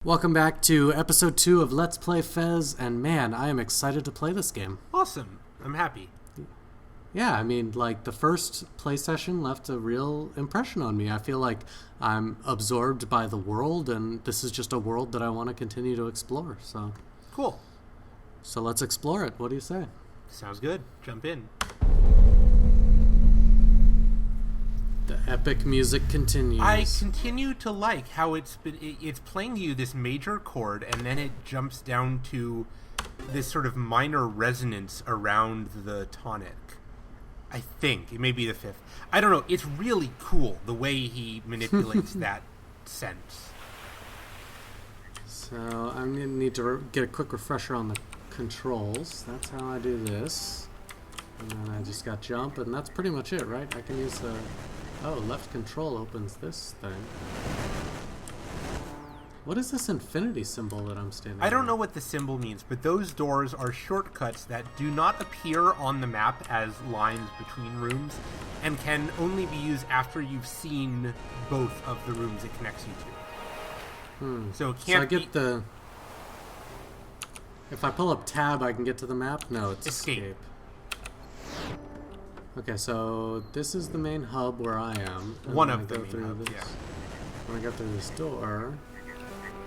Welcome back to episode 2 of Let's Play Fez, and man, I am excited to play this game. Awesome. I'm happy. Yeah, I mean, like, the first play session left a real impression on me. I feel like I'm absorbed by the world, and this is just a world that I want to continue to explore, so... Cool. So let's explore it. What do you say? Sounds good. Jump in. The epic music continues. I continue to like how it's playing you this major chord, and then it jumps down to this sort of minor resonance around the tonic. I think. It may be the fifth. I don't know. It's really cool the way he manipulates that sense. So I'm going to need to get a quick refresher on the controls. That's how I do this. And then I just got jump, and that's pretty much it, right? I can use the... Oh, left control opens this thing. What is this infinity symbol that I'm standing I don't on? know what the symbol means, but those doors are shortcuts that do not appear on the map as lines between rooms and can only be used after you've seen both of the rooms it connects you to. So it can't I get the... If I pull up tab, I can get to the map? No, it's escape. Okay, so this is the main hub where I am. One of the main hubs, yeah. When I go through this door,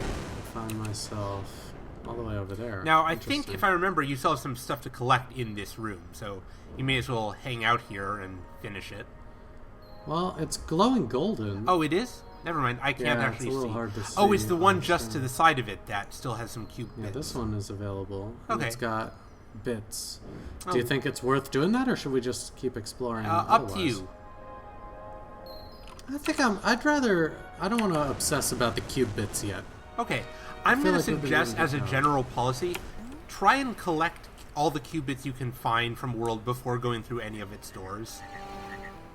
I find myself all the way over there. Now, I think, if I remember, you still have some stuff to collect in this room, so you may as well hang out here and finish it. Well, it's glowing golden. Oh, it is? Never mind, I can't actually it's a little see. hard to see. Oh, it's the one just to the side of it that still has some cube bits. Yeah, this one is available. Okay. And it's got bits. Do you think it's worth doing that, or should we just keep exploring? Up to you. I think I don't want to obsess about the cube bits yet. Okay, I'm going to suggest, as a general policy, try and collect all the qubits you can find from World before going through any of its doors.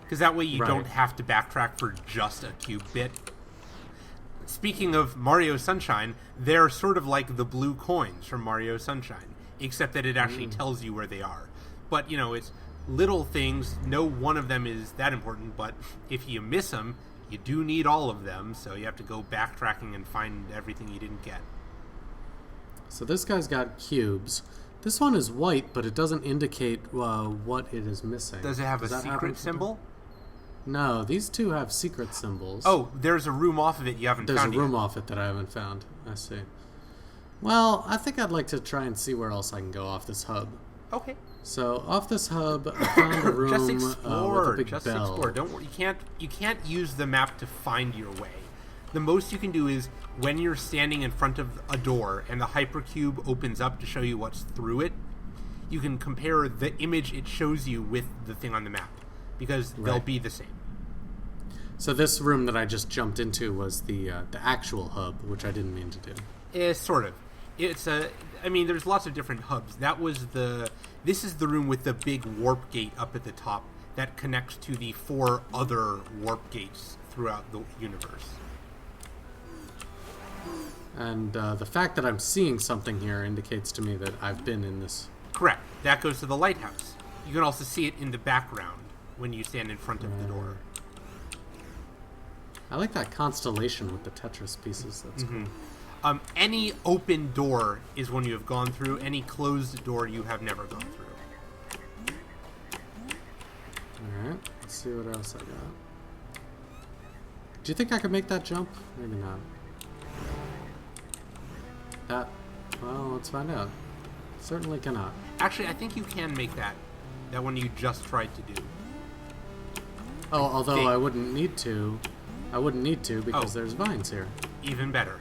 Because that way you don't have to backtrack for just a qubit. Speaking of Mario Sunshine, they're sort of like the blue coins from Mario Sunshine, except that it actually tells you where they are. But, you know, it's little things. No one of them is that important, but if you miss them, you do need all of them, so you have to go backtracking and find everything you didn't get. So this guy's got cubes. This one is white, but it doesn't indicate what it is missing. Does it have a secret symbol? No, these two have secret symbols. Oh, there's a room off of it you haven't found yet. There's a room off it that I haven't found. I see. Well, I think I'd like to try and see where else I can go off this hub. Okay. So off this hub, I found a room just explore. with a big just bell. Explore. Don't worry. You can't use the map to find your way. The most you can do is when you're standing in front of a door and the hypercube opens up to show you what's through it, you can compare the image it shows you with the thing on the map because they'll be the same. So this room that I just jumped into was the actual hub, which I didn't mean to do. Sort of. I mean, there's lots of different hubs. This is the room with the big warp gate up at the top that connects to the 4 other warp gates throughout the universe. And the fact that I'm seeing something here indicates to me that I've been in this. Correct. That goes to the lighthouse. You can also see it in the background when you stand in front of the door. I like that constellation with the Tetris pieces. That's cool. Any open door is one you have gone through. Any closed door you have never gone through. Alright, let's see what else I got. Do you think I could make that jump? Maybe not. Well, let's find out. Certainly cannot. Actually, I think you can make that one you just tried to do. Oh, although I wouldn't need to. I wouldn't need to because there's vines here. Even better.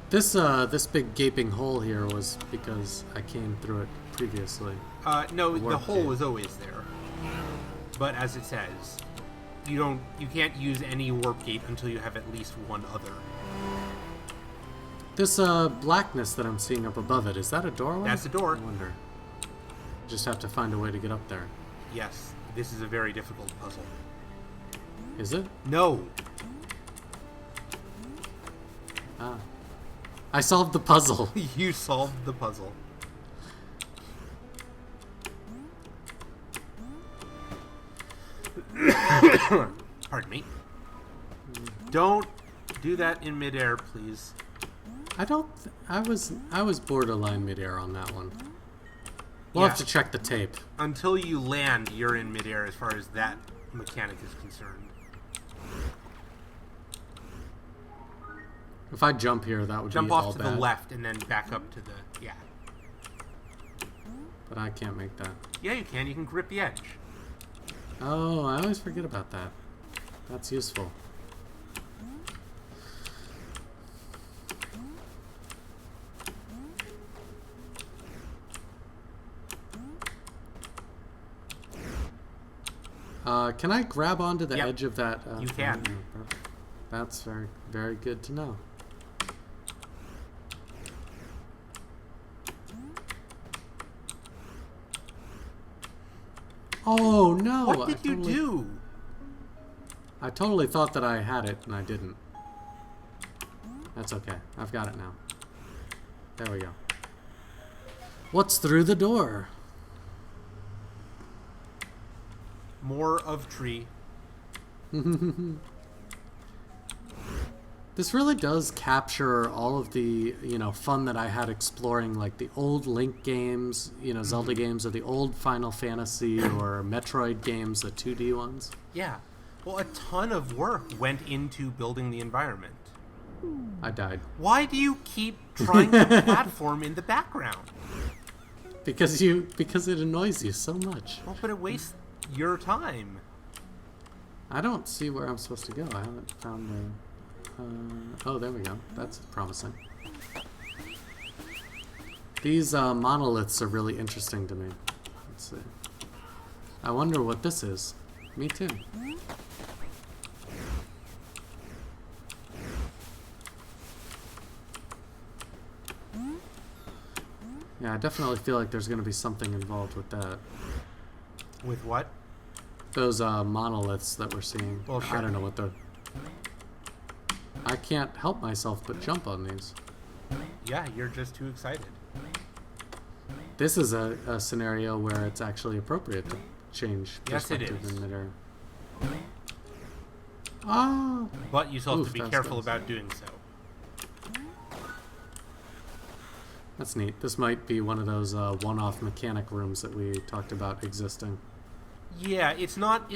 This big gaping hole here was because I came through it previously. No, the hole was always there. But as it says, you can't use any warp gate until you have at least one other. This blackness that I'm seeing up above it, is that a doorway? That's a door. I wonder. Just have to find a way to get up there. Yes, this is a very difficult puzzle. Is it? No. Ah. I solved the puzzle. You solved the puzzle. Pardon me. Don't do that in midair, please. I don't. I was borderline midair on that one. We'll have to check the tape. Until you land, you're in midair as far as that mechanic is concerned. If I jump here, that would jump be all off to bad. the left and then back up to the But I can't make that. Yeah, you can. You can grip the edge. Oh, I always forget about that. That's useful. Can I grab onto the edge of that? You can. That's very, very good to know. Oh no! What did you do? I totally thought that I had it, and I didn't. That's okay. I've got it now. There we go. What's through the door? More of tree. This really does capture all of the, fun that I had exploring, like the old Link games, Zelda games, or the old Final Fantasy or Metroid games, the 2D ones. Yeah. Well, a ton of work went into building the environment. I died. Why do you keep trying to platform in the background? Because it annoys you so much. Well, but it wastes your time. I don't see where I'm supposed to go. I haven't found the... oh, there we go. That's promising. These monoliths are really interesting to me. Let's see. I wonder what this is. Me too. Yeah, I definitely feel like there's going to be something involved with that. With what? Those monoliths that we're seeing. Well, sure. I don't know what they're... I can't help myself but jump on these. Yeah, you're just too excited. This is a scenario where it's actually appropriate to change perspective in midair. Ah! But you still have to be careful about doing so. That's neat. This might be one of those one-off mechanic rooms that we talked about existing. Yeah, it's not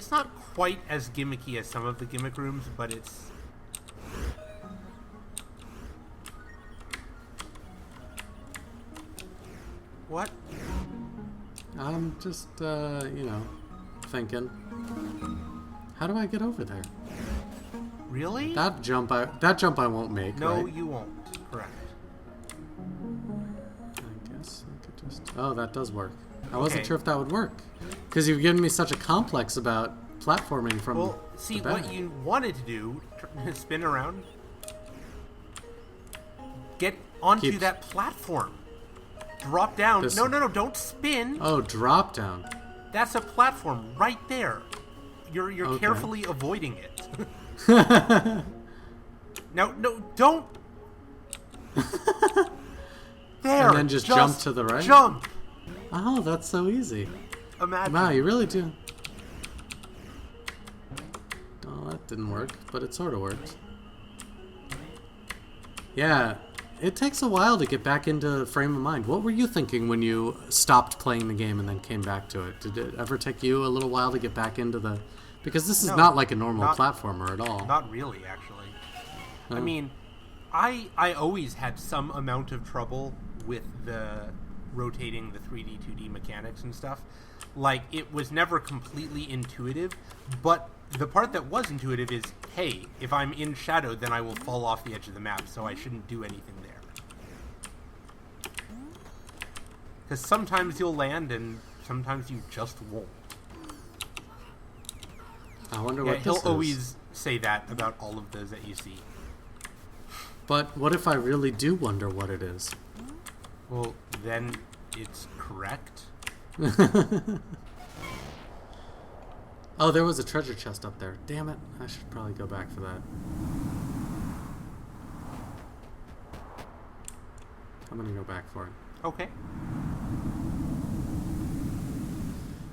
quite as gimmicky as some of the gimmick rooms, but it's... What? I'm just, thinking. How do I get over there? Really? That jump I won't make. No, right? you won't. Correct. I guess I could just... Oh, that does work. I wasn't sure if that would work. Because you've given me such a complex about platforming from Well, see, what you wanted to do, spin around, get onto that platform. Drop down. No, don't spin. Oh, drop down. That's a platform right there. You're carefully avoiding it. No, don't. There. And then just jump to the right? Jump. Oh, that's so easy. Imagine. Wow, you really do. Oh, that didn't work, but it sort of worked. Yeah, it takes a while to get back into frame of mind. What were you thinking when you stopped playing the game and then came back to it? Did it ever take you a little while to get back into the... Because this is not like a normal platformer at all. Not really, actually. Oh. I mean, I always had some amount of trouble with the rotating the 3D, 2D mechanics and stuff. Like, it was never completely intuitive, but the part that was intuitive is, hey, if I'm in shadow, then I will fall off the edge of the map, so I shouldn't do anything there. Because sometimes you'll land, and sometimes you just won't. I wonder what this is. He'll always say that about all of those that you see. But what if I really do wonder what it is? Well, then it's correct. Oh, there was a treasure chest up there. Damn it. I should probably go back for that. I'm gonna go back for it. Okay.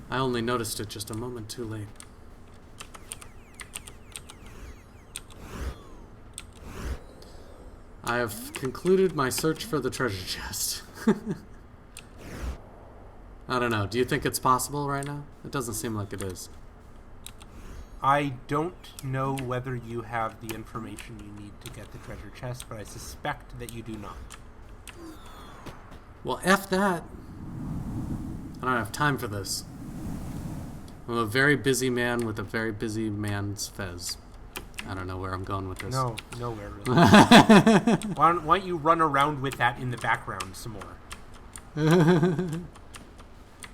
I only noticed it just a moment too late. I have concluded my search for the treasure chest. I don't know. Do you think it's possible right now? It doesn't seem like it is. I don't know whether you have the information you need to get the treasure chest, but I suspect that you do not. Well, F that. I don't have time for this. I'm a very busy man with a very busy man's fez. I don't know where I'm going with this. No, nowhere really. Why don't you run around with that in the background some more?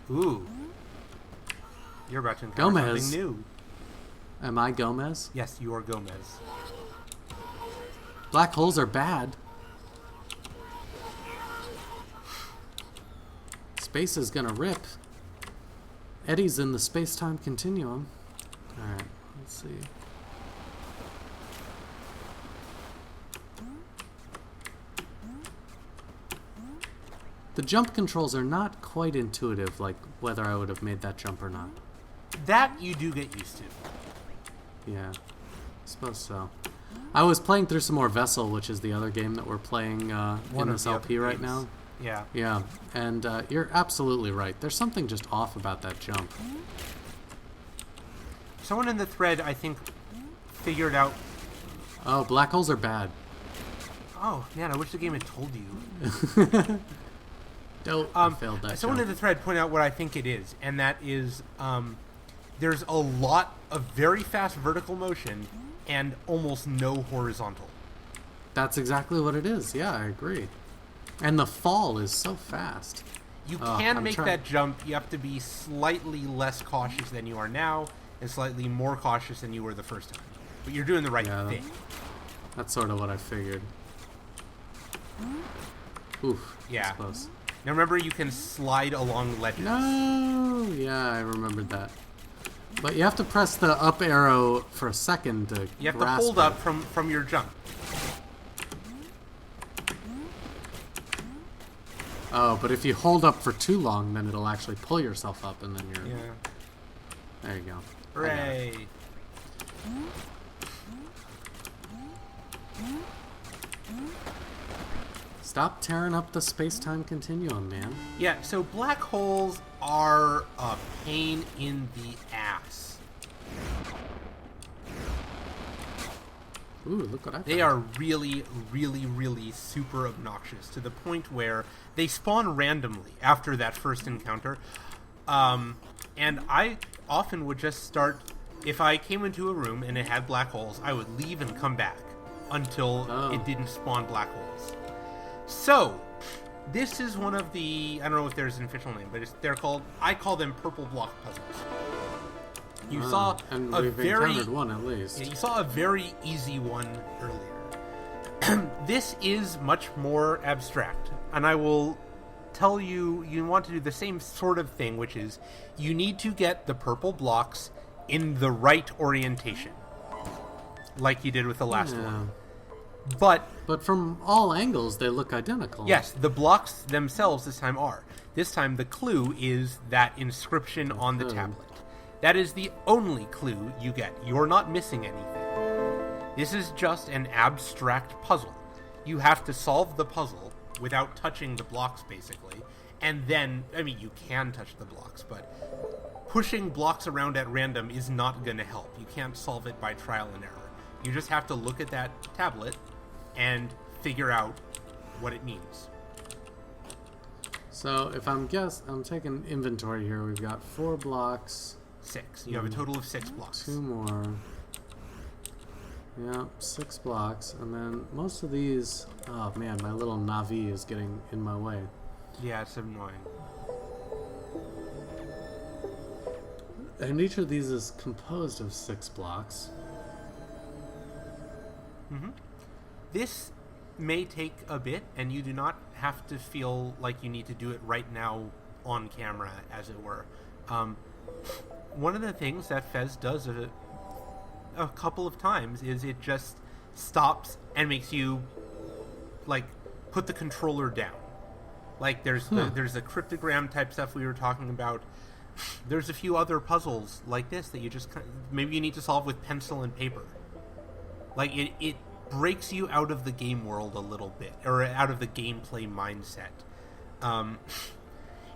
Ooh. You're about to encounter Gomez. something new. Am I Gomez? Yes, you are Gomez. Black holes are bad. Space is gonna rip. Eddie's in the space-time continuum. Alright, let's see. The jump controls are not quite intuitive, like whether I would have made that jump or not. That you do get used to. Yeah, I suppose so. I was playing through some more Vessel, which is the other game that we're playing in this LP right now. Yeah. Yeah, and you're absolutely right. There's something just off about that jump. Someone in the thread, I think, figured out... Oh, black holes are bad. Oh, man, I wish the game had told you. I failed that Someone jump. in the thread pointed out what I think it is, and that is there's a lot of very fast vertical motion and almost no horizontal. That's exactly what it is. Yeah, I agree. And the fall is so fast. You can make that jump. You have to be slightly less cautious than you are now and slightly more cautious than you were the first time. But you're doing the right thing. That's sort of what I figured. Oof. Yeah. That's close. Now remember, you can slide along ledges. No! Yeah, I remembered that. But you have to press the up arrow for a second to You have to hold up from your jump. Oh, but if you hold up for too long, then it'll actually pull yourself up, and then you're... Yeah. There you go. Hooray! Stop tearing up the space-time continuum, man. Yeah, so black holes are a pain in the ass. Ooh, look what I found. They are really, really, really super obnoxious to the point where they spawn randomly after that first encounter. And I often would just start... If I came into a room and it had black holes, I would leave and come back until it didn't spawn black holes. So, this is one of the... I don't know if there's an official name, but I call them purple block puzzles. You saw and a we've encountered one at least. You saw a very easy one earlier. This is much more abstract, and I will tell you, you want to do the same sort of thing, which is you need to get the purple blocks in the right orientation, like you did with the last one. But from all angles, they look identical. Yes, the blocks themselves this time are. This time the clue is that inscription on the tablet. That is the only clue you get. You're not missing anything. This is just an abstract puzzle. You have to solve the puzzle without touching the blocks, basically. And then, I mean, you can touch the blocks, but pushing blocks around at random is not going to help. You can't solve it by trial and error. You just have to look at that tablet and figure out what it means. So, if I'm taking inventory here. We've got 4 blocks. 6. You have a total of 6 blocks. 2 more. Yeah, 6 blocks. And then most of these... Oh, man, my little Navi is getting in my way. Yeah, it's annoying. And each of these is composed of 6 blocks. Mm-hmm. This may take a bit, and you do not have to feel like you need to do it right now on camera, as it were. One of the things that Fez does a couple of times is it just stops and makes you, like, put the controller down. Like, there's the cryptogram type stuff we were talking about. There's a few other puzzles like this that you just maybe you need to solve with pencil and paper. Like, it breaks you out of the game world a little bit, or out of the gameplay mindset.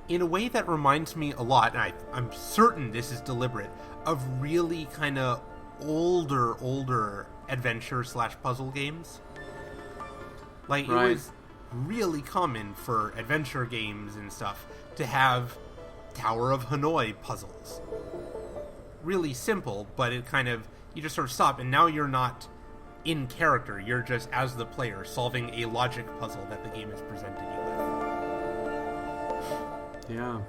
In a way that reminds me a lot, and I'm certain this is deliberate, of really kind of older adventure/puzzle games. Like, right. It was really common for adventure games and stuff to have Tower of Hanoi puzzles. Really simple, but it kind of, you just sort of stop, and now you're not in character, you're just, as the player, solving a logic puzzle that the game has presented you with. Yeah.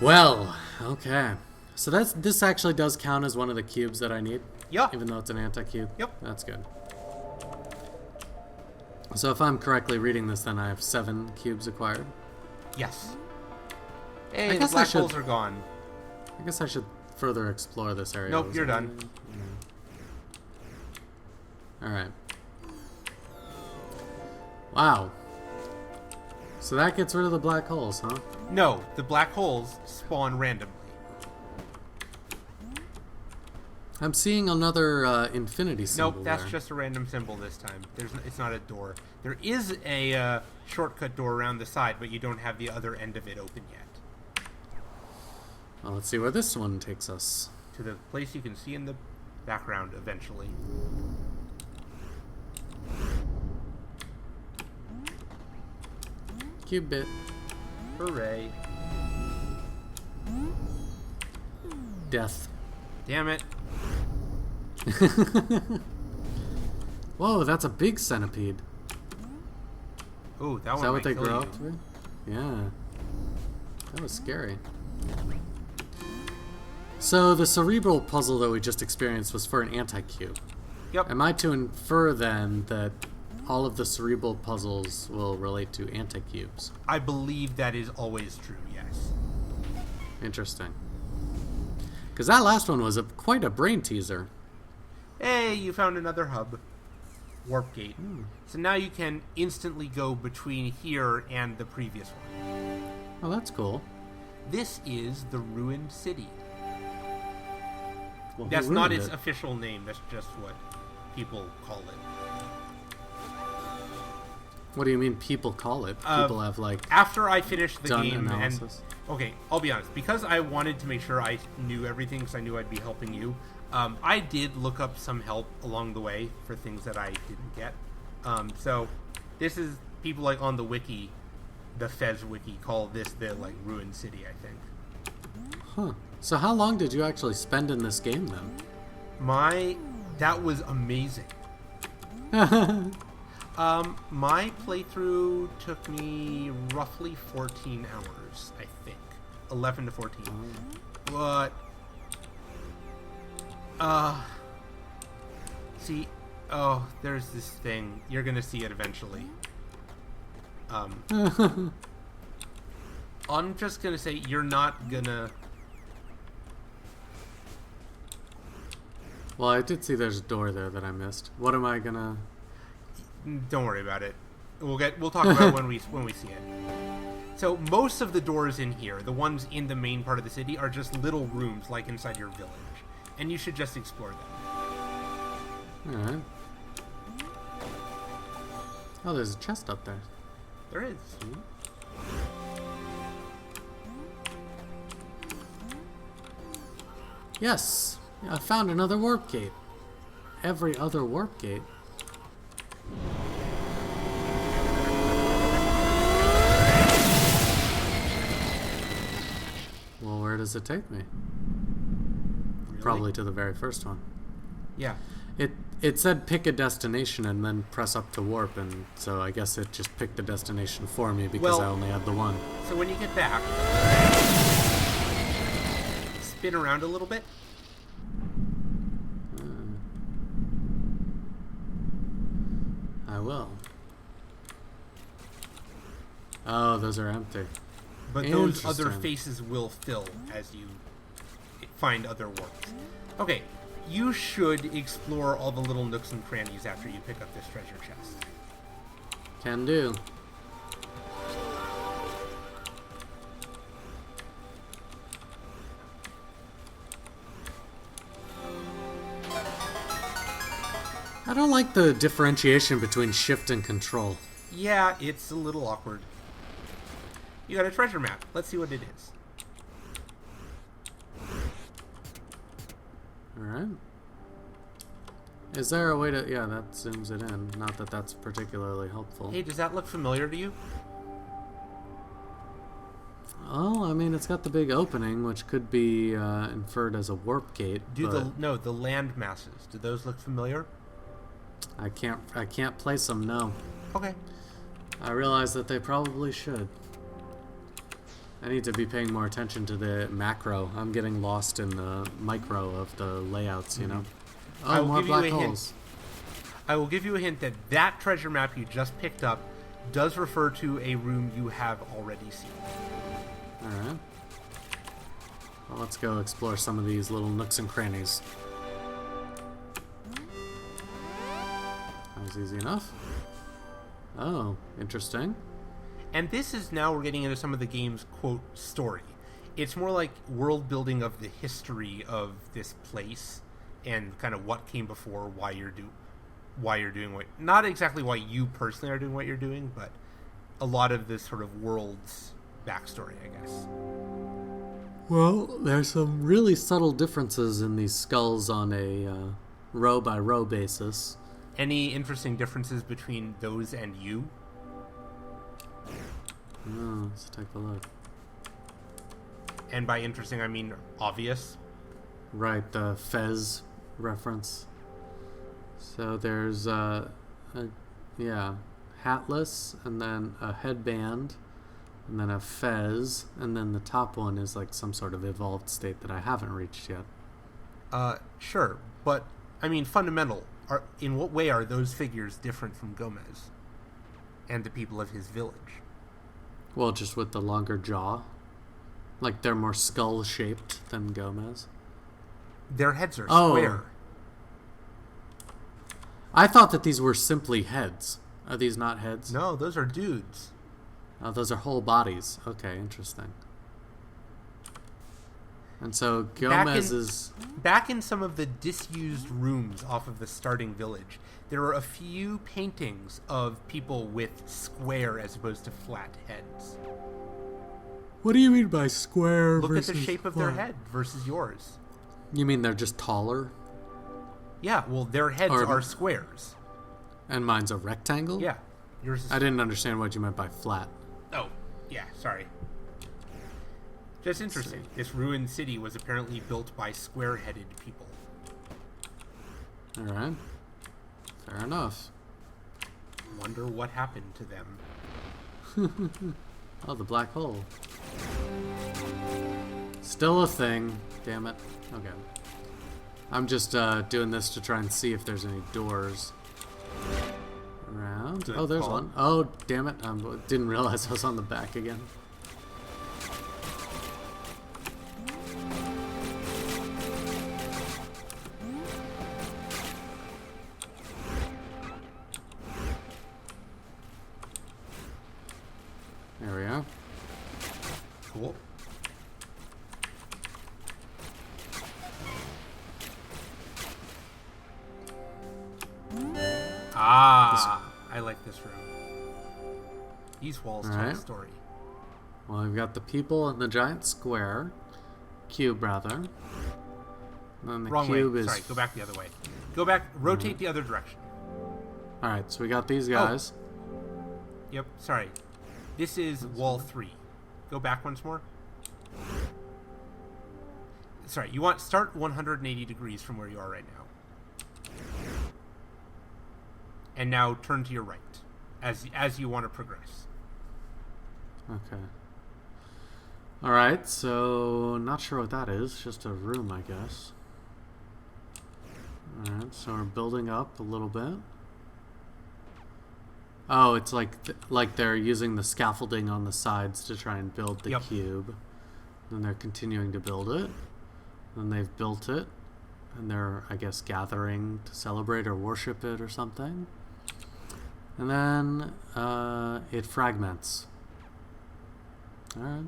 Well, okay. So this actually does count as one of the cubes that I need? Yeah. Even though it's an anti-cube? Yep. That's good. So if I'm correctly reading this, then I have 7 cubes acquired? Yes. Hey, the black holes are gone. I guess I should further explore this area. Nope, you're done. Yeah. Alright. Wow. So that gets rid of the black holes, huh? No, the black holes spawn randomly. I'm seeing another infinity symbol. Nope, that's there. just a random symbol this time. It's not a door. There is a shortcut door around the side, but you don't have the other end of it open yet. Well, let's see where this one takes us. To the place you can see in the background eventually. Cube bit. Hooray. Death. Damn it. Whoa, that's a big centipede. Ooh, that one. Is that what might they kill grow you. up to? Yeah. That was scary. So the cerebral puzzle that we just experienced was for an anti-cube. Yep. Am I to infer then that all of the cerebral puzzles will relate to anti-cubes? I believe that is always true, yes. Interesting. Because that last one was quite a brain teaser. Hey, you found another hub. Warp gate. So now you can instantly go between here and the previous one. Oh, that's cool. This is the Ruined City. Well, That's who not ruined its it? official name, that's just what people call it. What do you mean people call it? People have, like, After I finished the done game analysis. Okay, I'll be honest. Because I wanted to make sure I knew everything, because I knew I'd be helping you, I did look up some help along the way for things that I didn't get. So this is people like on the wiki, the Fez wiki, call this the like Ruined City, I think. Huh. So how long did you actually spend in this game then? That was amazing. My playthrough took me roughly 14 hours, I think. 11 to 14. But see, there's this thing. You're gonna see it eventually. I'm just gonna say you're not gonna. Well, I did see there's a door there that I missed. What am I gonna... Don't worry about it. We'll talk about it when we see it. So most of the doors in here, the ones in the main part of the city, are just little rooms like inside your village, and you should just explore them. Alright. Oh, there's a chest up there. There is. Yes! I found another warp gate. Every other warp gate. Well, where does it take me? Really? Probably to the very first one. Yeah. It said pick a destination and then press up to warp, and so I guess it just picked the destination for me because I only had the one. So when you get back, spin around a little bit. I will. Oh, those are empty. But those other Interesting. faces will fill as you find other warps. Okay, you should explore all the little nooks and crannies after you pick up this treasure chest. Can do. I don't like the differentiation between shift and control. Yeah, it's a little awkward. You got a treasure map. Let's see what it is. Alright. Is there a way to... Yeah, that zooms it in. Not that that's particularly helpful. Hey, does that look familiar to you? Oh, I mean, it's got the big opening, which could be inferred as a warp gate. The land masses. Do those look familiar? I can't place them, no. Okay. I realize that they probably should. I need to be paying more attention to the macro. I'm getting lost in the micro of the layouts, you know? Oh, more black holes. I will give you a hint that that treasure map you just picked up does refer to a room you have already seen. Alright. Well, let's go explore some of these little nooks and crannies. That was easy enough. Oh, interesting. And this is now we're getting into some of the game's, quote, story. It's more like world building of the history of this place and kind of what came before, why you're doing what... Not exactly why you personally are doing what you're doing, but a lot of this sort of world's backstory, I guess. Well, there's some really subtle differences in these skulls on a row-by-row basis. Any interesting differences between those and you? Oh, let's take a look. And by interesting, I mean obvious. Right, the Fez reference. So there's hatless, and then a headband, and then a fez, and then the top one is like some sort of evolved state that I haven't reached yet. Sure, but I mean fundamental. In what way are those figures different from Gomez and the people of his village? Well, just with the longer jaw. Like they're more skull-shaped than Gomez. Their heads are square. I thought that these were simply heads. Are these not heads? No, those are dudes. Oh, those are whole bodies. Okay, interesting. And so Gomez is... Back in some of the disused rooms off of the starting village, there are a few paintings of people with square as opposed to flat heads. What do you mean by square Look versus at the shape of flat? their head versus yours. You mean they're just taller? Yeah, well, their heads are squares. And mine's a rectangle? Yeah. Yours is... I didn't understand what you meant by flat. Oh, yeah, sorry. Just interesting. This ruined city was apparently built by square-headed people. Alright. Fair enough. Wonder what happened to them. Oh, the black hole. Still a thing. Damn it. Okay. I'm just doing this to try and see if there's any doors around. Oh, there's one. Oh, damn it. Didn't realize I was on the back again. There we are. Cool. I like this room. These walls tell a story. Well, we've got the people in the giant square. Cube, rather. And then the Wrong cube way. is... Sorry, go back the other way. Go back, rotate the other direction. Alright, so we got these guys. Yep, sorry. This is wall 3. Go back once more. Sorry, you want start 180 degrees from where you are right now. And now turn to your right as you want to progress. Okay. Alright, so not sure what that is. Just a room, I guess. Alright, so we're building up a little bit. Oh, it's like they're using the scaffolding on the sides to try and build the cube. Then they're continuing to build it. Then they've built it. And they're, I guess, gathering to celebrate or worship it or something. And then it fragments. Alright.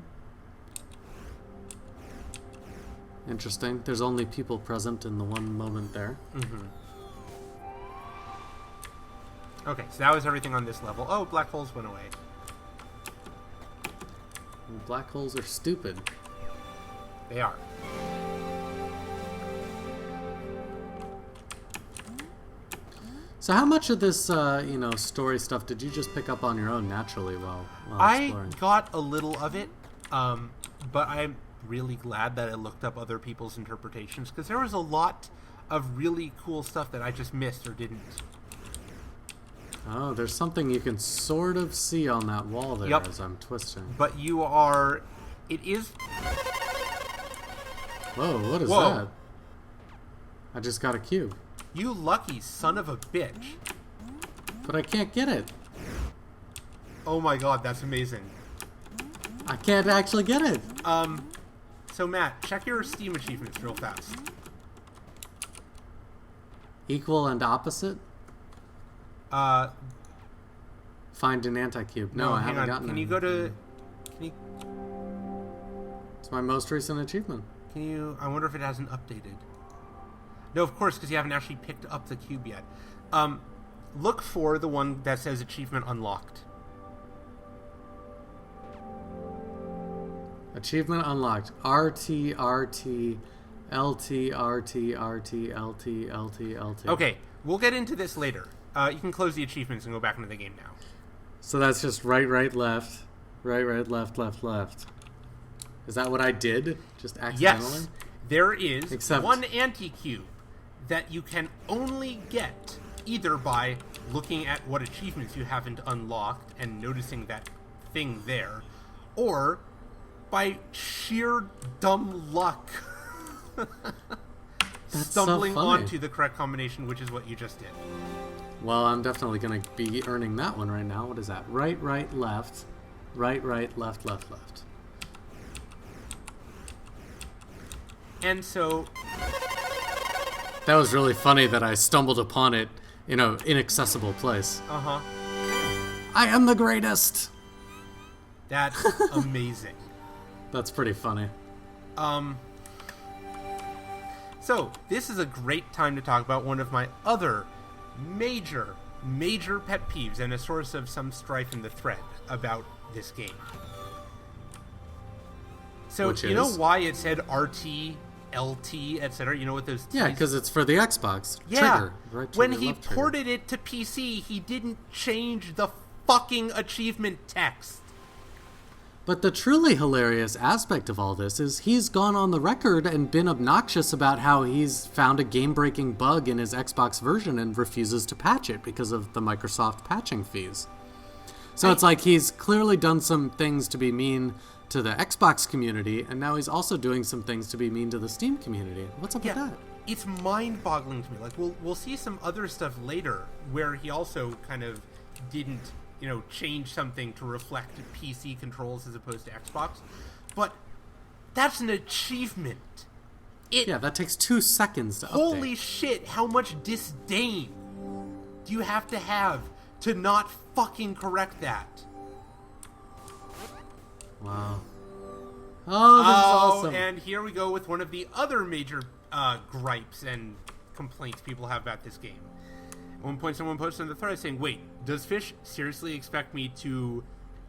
Interesting. There's only people present in the one moment there. Mm-hmm. Okay, so that was everything on this level. Oh, black holes went away. Well, black holes are stupid. They are. So how much of this, story stuff did you just pick up on your own naturally while exploring? I got a little of it, but I'm really glad that I looked up other people's interpretations, because there was a lot of really cool stuff that I just missed or didn't. Oh, there's something you can sort of see on that wall there as I'm twisting. But it is... Whoa, what is that? I just got a cube. You lucky son of a bitch. But I can't get it. Oh my god, that's amazing. I can't actually get it. So Matt, check your Steam achievements real fast. Equal and opposite? Find an anti-cube. No, I haven't gotten it. Can you go to... It's my most recent achievement. I wonder if it hasn't updated. No, of course, because you haven't actually picked up the cube yet. Look for the one that says achievement unlocked. Achievement unlocked. RT, RT, LT, RT, RT, LT, LT, LT. Okay, we'll get into this later. You can close the achievements and go back into the game now. So that's just right, left, right, left. Is that what I did? Just accidentally? Yes. There is one anti-cube that you can only get either by looking at what achievements you haven't unlocked and noticing that thing there, or by sheer dumb luck stumbling onto the correct combination, which is what you just did. Well, I'm definitely going to be earning that one right now. What is that? Right, left. Right, left. And so... That was really funny that I stumbled upon it in an inaccessible place. Uh-huh. I am the greatest! That's amazing. That's pretty funny. So, this is a great time to talk about one of my other major pet peeves and a source of some strife in the thread about this game. So, you know why it said RT, LT, etc.? You know what those... Yeah, because it's for the Xbox. Yeah. Trigger. Right, when he ported it to PC, he didn't change the fucking achievement text. But the truly hilarious aspect of all this is he's gone on the record and been obnoxious about how he's found a game-breaking bug in his Xbox version and refuses to patch it because of the Microsoft patching fees. So it's like he's clearly done some things to be mean to the Xbox community, and now he's also doing some things to be mean to the Steam community. What's up with that? It's mind-boggling to me. Like, we'll see some other stuff later where he also kind of didn't, change something to reflect PC controls as opposed to Xbox. But that's an achievement. That takes 2 seconds to update. Holy shit, how much disdain do you have to not fucking correct that? Wow. Oh, this is awesome. And here we go with one of the other major gripes and complaints people have about this game. At one point, someone posted on the thread saying, wait, does Fish seriously expect me to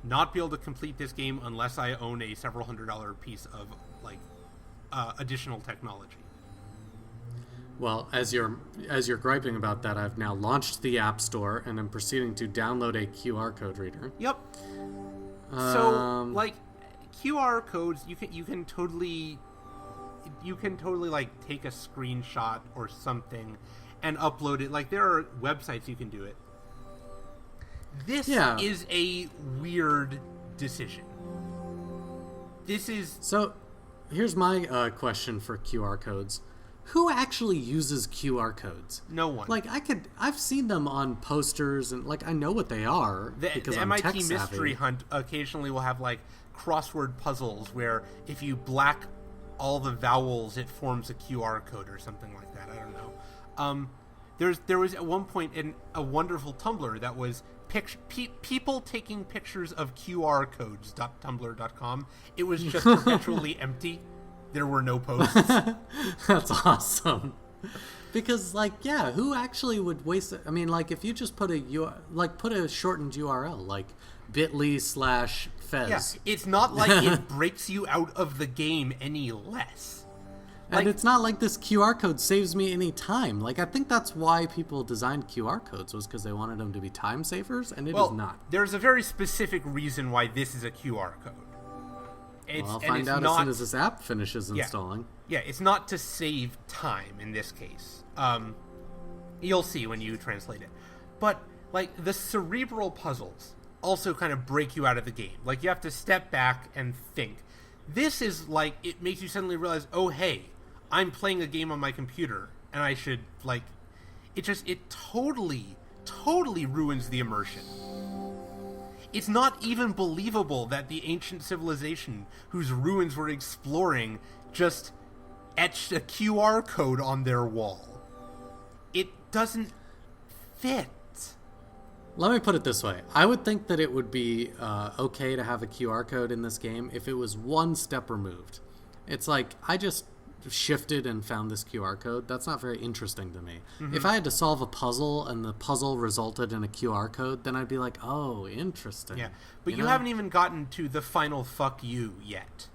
not be able to complete this game unless I own a several $100 piece of, additional technology? Well, as you're griping about that, I've now launched the App Store, and I'm proceeding to download a QR code reader. Yep. So, QR codes, you can totally take a screenshot or something and upload it. Like, there are websites you can do it. This is a weird decision. So, here's my question for QR codes. Who actually uses QR codes? No one. I've seen them on posters, and I know what they are because I'm MIT tech-savvy. Mystery Hunt occasionally will have crossword puzzles where if you black all the vowels, it forms a QR code or something like that. I don't know. There was at one point in a wonderful Tumblr that was people taking pictures of QR codes.tumblr.com. It was just perpetually empty. There were no posts. That's awesome. Because, like, yeah, who actually would waste it? I mean, like, if you just put a shortened URL, like bit.ly/fez. Yeah, it's not like it breaks you out of the game any less. And it's not like this QR code saves me any time. Like, I think that's why people designed QR codes, was because they wanted them to be time savers, and it is not. There's a very specific reason why this is a QR code. I'll find out as soon as this app finishes installing. Yeah, it's not to save time in this case. You'll see when you translate it. But, like, the cerebral puzzles also kind of break you out of the game. Like, you have to step back and think. This is, like, it makes you suddenly realize, oh, hey, I'm playing a game on my computer, and I should, like... It totally ruins the immersion. It's not even believable that the ancient civilization whose ruins we're exploring just etched a QR code on their wall. It doesn't fit. Let me put it this way. I would think that it would be okay to have a QR code in this game if it was one step removed. It's like, I just shifted and found this QR code. That's not very interesting to me. Mm-hmm. If I had to solve a puzzle and the puzzle resulted in a QR code, then I'd be like, oh, interesting. Yeah, but you haven't even gotten to the final fuck you yet.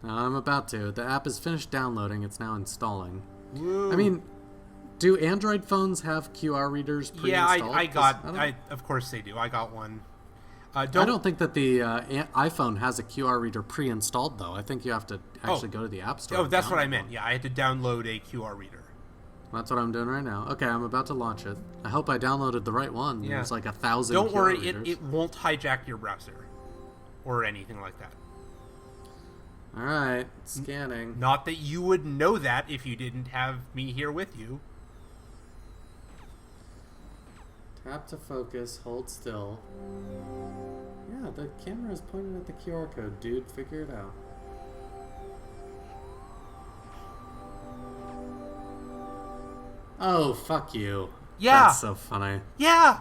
No, I'm about to. The app is finished downloading. It's now installing. Woo. I mean, do Android phones have QR readers pre-installed? Yeah, of course they do. I got one. I don't think that the iPhone has a QR reader pre-installed, though. I think you have to actually go to the App Store. Oh, that's what I meant. Yeah, I had to download a QR reader. That's what I'm doing right now. Okay, I'm about to launch it. I hope I downloaded the right one. Yeah. There's like 1,000 Don't QR worry, readers. it won't hijack your browser or anything like that. All right, scanning. Not that you would know that if you didn't have me here with you. Tap to focus, hold still. Yeah, the camera is pointed at the QR code, dude. Figure it out. Oh, fuck you. Yeah. That's so funny. Yeah.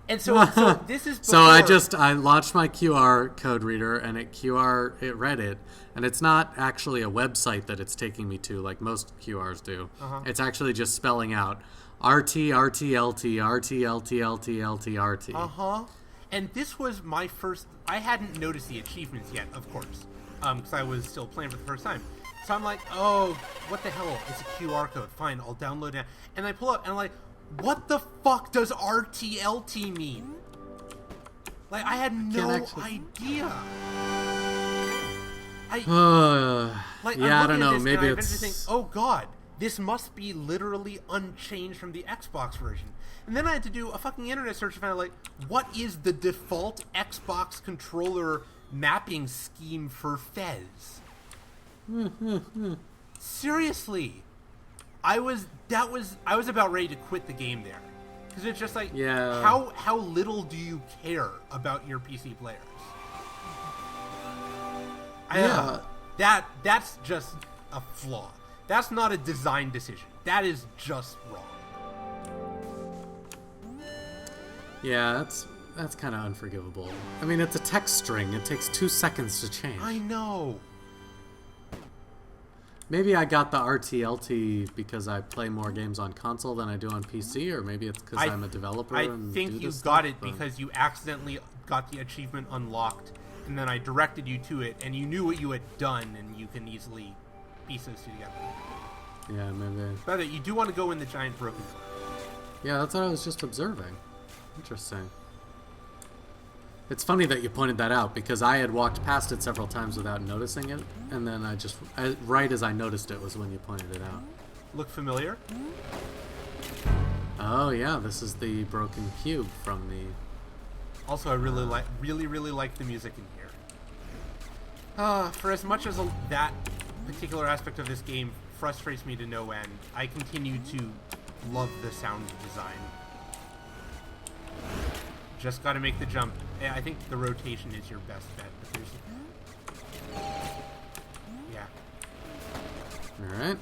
And so this is before... So I launched my QR code reader and it read it, and it's not actually a website that it's taking me to like most QRs do. Uh-huh. It's actually just spelling out RT, RT, LT, RT, LT, LT, LT, RT. Uh-huh. And this was my first... I hadn't noticed the achievements yet, of course, because I was still playing for the first time. So I'm like, oh, what the hell? It's a QR code. Fine, I'll download it. And I pull up, and I'm like, what the fuck does RTLT mean? Like, I had no idea. I don't know. Maybe it's... Think, oh, God, this must be literally unchanged from the Xbox version. And then I had to do a fucking internet search to find out, like, what is the default Xbox controller mapping scheme for Fez? Seriously. I was about ready to quit the game there. Because it's just like, how little do you care about your PC players? That's just a flaw. That's not a design decision. That is just wrong. Yeah, that's kind of unforgivable. I mean, it's a text string. It takes 2 seconds to change. I know. Maybe I got the RTLT because I play more games on console than I do on PC, or maybe it's because I'm a developer. I think you got it because you accidentally got the achievement unlocked, and then I directed you to it, and you knew what you had done, and you can easily piece those two together. Yeah, maybe. By the way, you do want to go in the giant broken door. Yeah, that's what I was just observing. Interesting. It's funny that you pointed that out, because I had walked past it several times without noticing it, and then right as I noticed it was when you pointed it out. Look familiar? Oh yeah, this is the broken cube from the... Also, I really like the music in here. For as much as that particular aspect of this game frustrates me to no end, I continue to love the sound design. Just got to make the jump. I think the rotation is your best bet. But there's... Yeah. All right.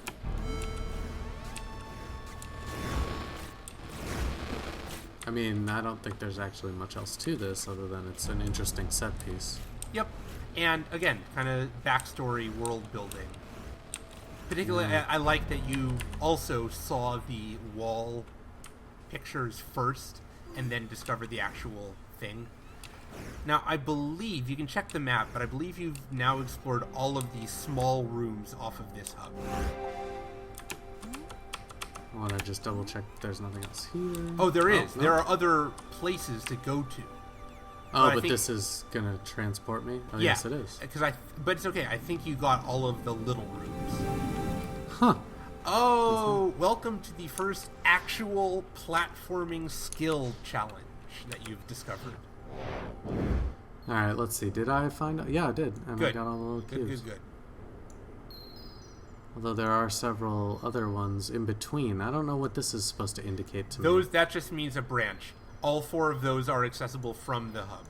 I mean, I don't think there's actually much else to this other than it's an interesting set piece. Yep. And again, kind of backstory, world building. Particularly, I like that you also saw the wall pictures first and then discovered the actual thing. Now, I believe, you can check the map, but I believe you've now explored all of these small rooms off of this hub. I want to just double check if there's nothing else here. Oh, there is. No. There are other places to go to. Oh, but this is going to transport me? Oh, yeah, yes, it is. But it's okay. I think you got all of the little rooms. Huh. Oh, welcome to the first actual platforming skill challenge that you've discovered. Alright, let's see. Did I find out? Yeah, I did. And Good. I got all the little cubes. Good. Although there are several other ones in between. I don't know what this is supposed to indicate to me. That just means a branch. All 4 of those are accessible from the hub.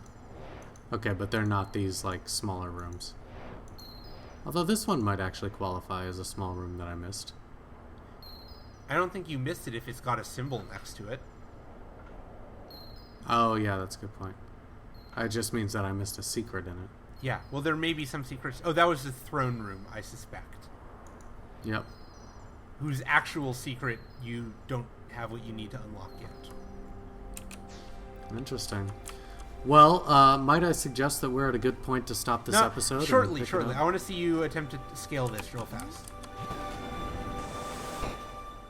Okay, but they're not these, like, smaller rooms. Although this one might actually qualify as a small room that I missed. I don't think you missed it if it's got a symbol next to it. Oh, yeah, that's a good point. It just means that I missed a secret in it. Yeah, well, there may be some secrets. Oh, that was the throne room, I suspect. Yep. Whose actual secret you don't have what you need to unlock yet. Interesting. Well, might I suggest that we're at a good point to stop this episode? Shortly. I want to see you attempt to scale this real fast.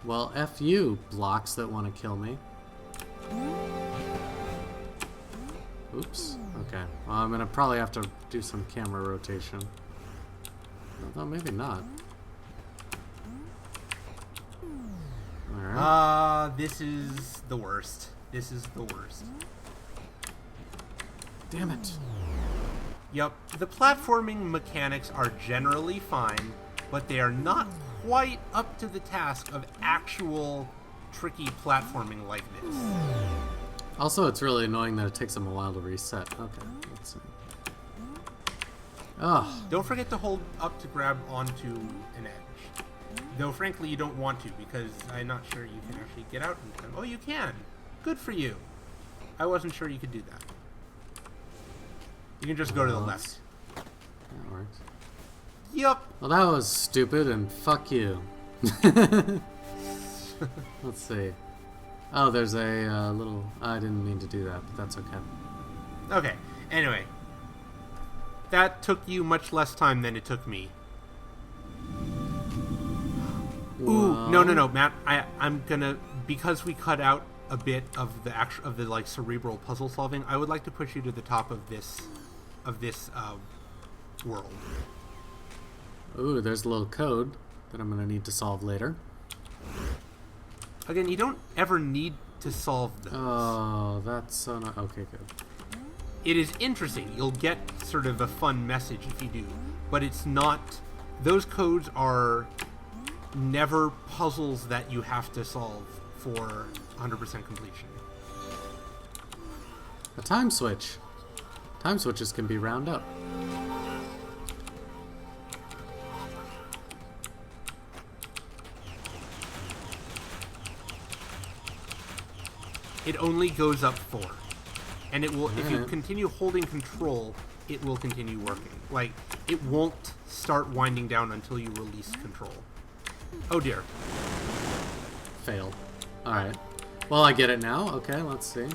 Well, F you, blocks that want to kill me. Oops. Okay. Well, I'm going to probably have to do some camera rotation. Although, maybe not. Alright. This is the worst. Damn it. Yep. The platforming mechanics are generally fine, but they are not quite up to the task of actual tricky platforming like this. Also, it's really annoying that it takes them a while to reset. Okay, let's see. Oh. Don't forget to hold up to grab onto an edge. Though, frankly, you don't want to, because I'm not sure you can actually get out in time. Oh, you can! Good for you. I wasn't sure you could do that. You can just go to the left. That works. Yup. Well, that was stupid, and fuck you. Let's see. Oh, there's a little... I didn't mean to do that, but that's okay. Okay, anyway. That took you much less time than it took me. Ooh, no, Matt. I'm gonna... Because we cut out a bit of the like cerebral puzzle solving, I would like to push you to the top of this world. Ooh, there's a little code that I'm gonna need to solve later. Again, you don't ever need to solve those. Oh, that's so not... Okay, good. It is interesting. You'll get sort of a fun message if you do, but it's not... Those codes are never puzzles that you have to solve for 100% completion. A time switch. Time switches can be round up. It only goes up 4. And it will, if you continue holding control, it will continue working. Like, it won't start winding down until you release control. Oh dear. Failed. Alright. Well, I get it now. Okay, let's see.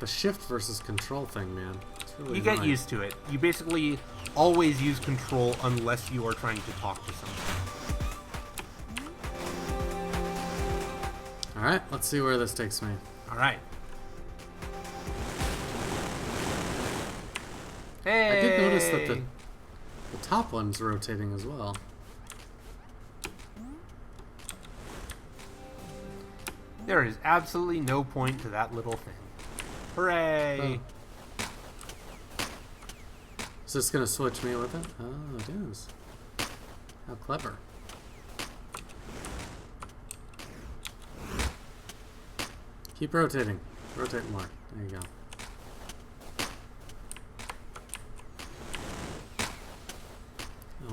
The shift versus control thing, man. It's really You get annoying. used to it. You basically always use control unless you are trying to talk to someone. Alright, let's see where this takes me. Alright. Hey! I did notice that the top one's rotating as well. There is absolutely no point to that little thing. Hooray! Oh. Is this gonna switch me with it? Oh, it is. How clever. Keep rotating. Rotate more. There you go.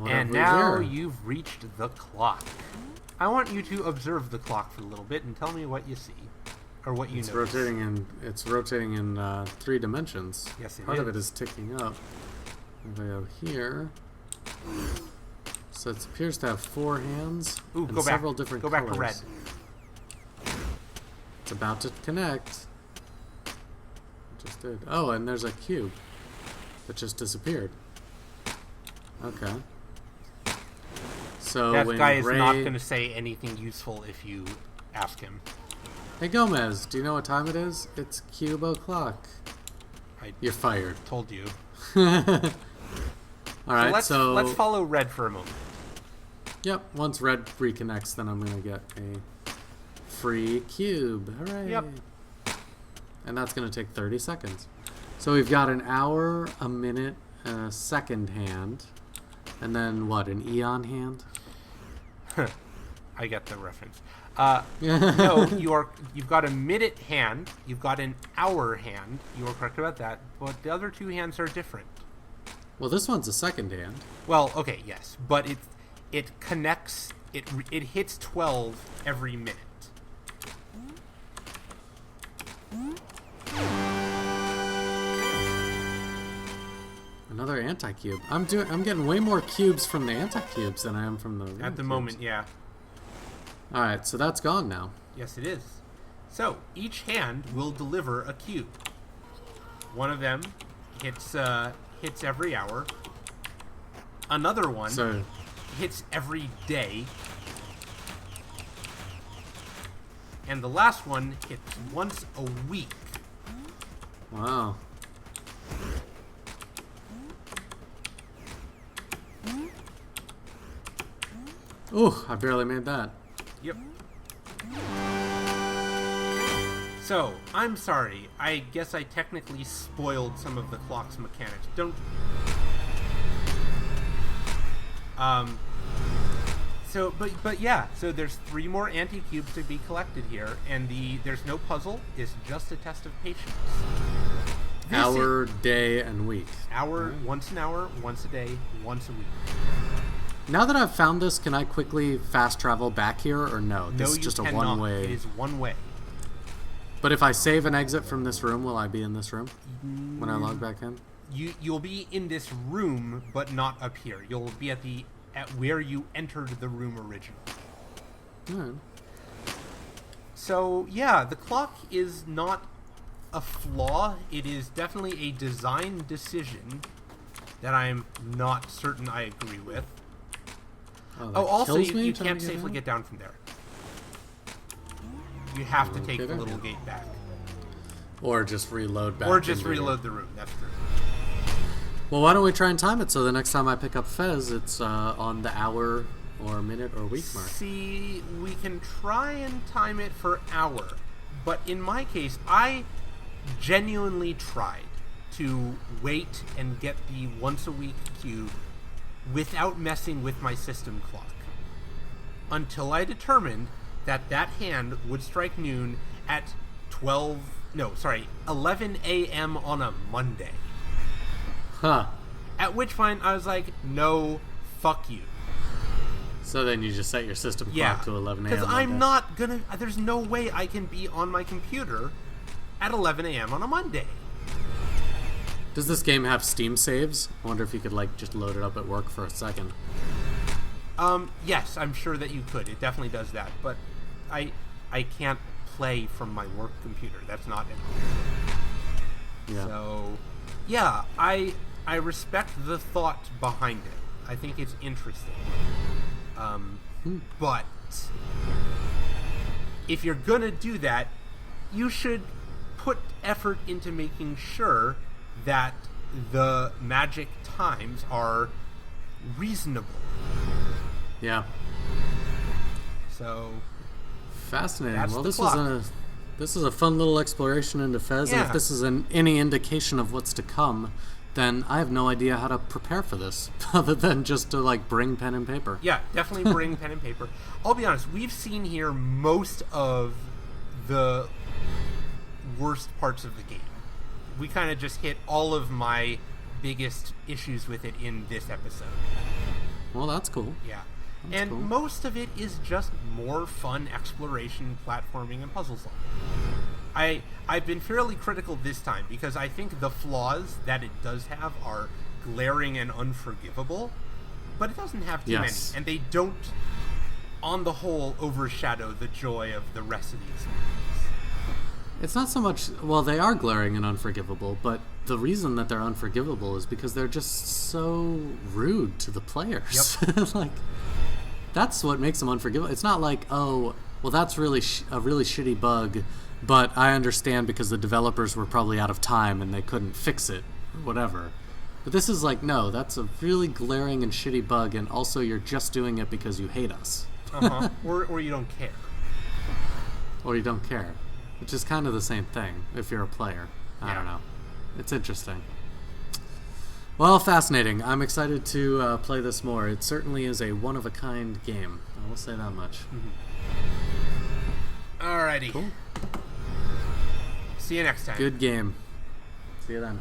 And now you've reached the clock. I want you to observe the clock for a little bit and tell me what you see. Or what you notice. It's rotating in 3 dimensions. Yes, it Part is. of it is ticking up. If I go here, So it appears to have 4 hands Ooh, and go back. several different Go colors. back to red. It's about to connect. It just did. Oh, and there's a cube that just disappeared. Okay. So That when guy is Ray... not going to say anything useful if you ask him. Hey Gomez, do you know what time it is? It's cube o'clock. You're fired. Told you. Alright, so let's follow red for a moment. Yep, once red reconnects, then I'm going to get a free cube. Hooray! Yep. And that's going to take 30 seconds. So we've got an hour, a minute, and a second hand. And then what, an eon hand? I get the reference. No, you've got a minute hand, you've got an hour hand. You are correct about that, but the other 2 hands are different. Well, this one's a second hand. Well, okay, yes, but it connects. It hits 12 every minute. Another anti-cube. I'm getting way more cubes from the anti-cubes than I am from the At the cubes. moment, yeah. All right, so that's gone now. Yes, it is. So each hand will deliver a cube. One of them hits every hour. Another one hits every day. And the last one hits once a week. Wow. Ooh, I barely made that. Yep. So, I'm sorry. I guess I technically spoiled some of the clock's mechanics. But yeah, so there's 3 more anti-cubes to be collected here, and there's no puzzle, it's just a test of patience. Hour, day, and week. Once an hour, once a day, once a week. Now that I've found this, can I quickly fast travel back here, or no? This is just a one-way. It is one way. But if I save and exit from this room, will I be in this room when I log back in? You'll be in this room, but not up here. You'll be at where you entered the room originally. Alright. So yeah, the clock is not a flaw. It is definitely a design decision that I'm not certain I agree with. Also, you can't safely get down from there. You have to take the little gate back. Or just reload back. Or just reload the room, that's true. Well, why don't we try and time it so the next time I pick up Fez, it's on the hour or minute or week mark. See, we can try and time it for hour. But in my case, I genuinely tried to wait and get the once a week cube without messing with my system clock, until I determined that hand would strike noon at 11 a.m. on a Monday. Huh. At which point I was like, no, fuck you. So then you just set your system clock to 11 a.m. Because I'm not gonna, there's no way I can be on my computer at 11 a.m. on a Monday. Does this game have Steam saves? I wonder if you could just load it up at work for a second. Yes, I'm sure that you could. It definitely does that. But I can't play from my work computer. That's not it. Yeah. So, yeah, I respect the thought behind it. I think it's interesting. But if you're gonna do that, you should put effort into making sure that the magic times are reasonable. Yeah. So fascinating. That's Well, the this clock. is a fun little exploration into Fez, and if this is any indication of what's to come, then I have no idea how to prepare for this other than just to bring pen and paper. Yeah, definitely bring pen and paper. I'll be honest, we've seen here most of the worst parts of the game. We kind of just hit all of my biggest issues with it in this episode. Well, that's cool. Yeah. That's cool. Most of it is just more fun exploration, platforming, and puzzle solving. I've been fairly critical this time because I think the flaws that it does have are glaring and unforgivable. but it doesn't have too Yes. many, and they don't, on the whole, overshadow the joy of the rest of the experience. It's not so much, well, they are glaring and unforgivable, but the reason that they're unforgivable is because they're just so rude to the players. Yep. Like, that's what makes them unforgivable. It's not like, oh, well, that's really a really shitty bug, but I understand because the developers were probably out of time and they couldn't fix it, or whatever. But this is like, no, that's a really glaring and shitty bug, and also you're just doing it because you hate us. Uh-huh. Or you don't care. Or you don't care. Which is kind of the same thing if you're a player. I don't know. It's interesting. Well, fascinating. I'm excited to play this more. It certainly is a one-of-a-kind game. I will say that much. Alrighty. Cool. See you next time. Good game. See you then.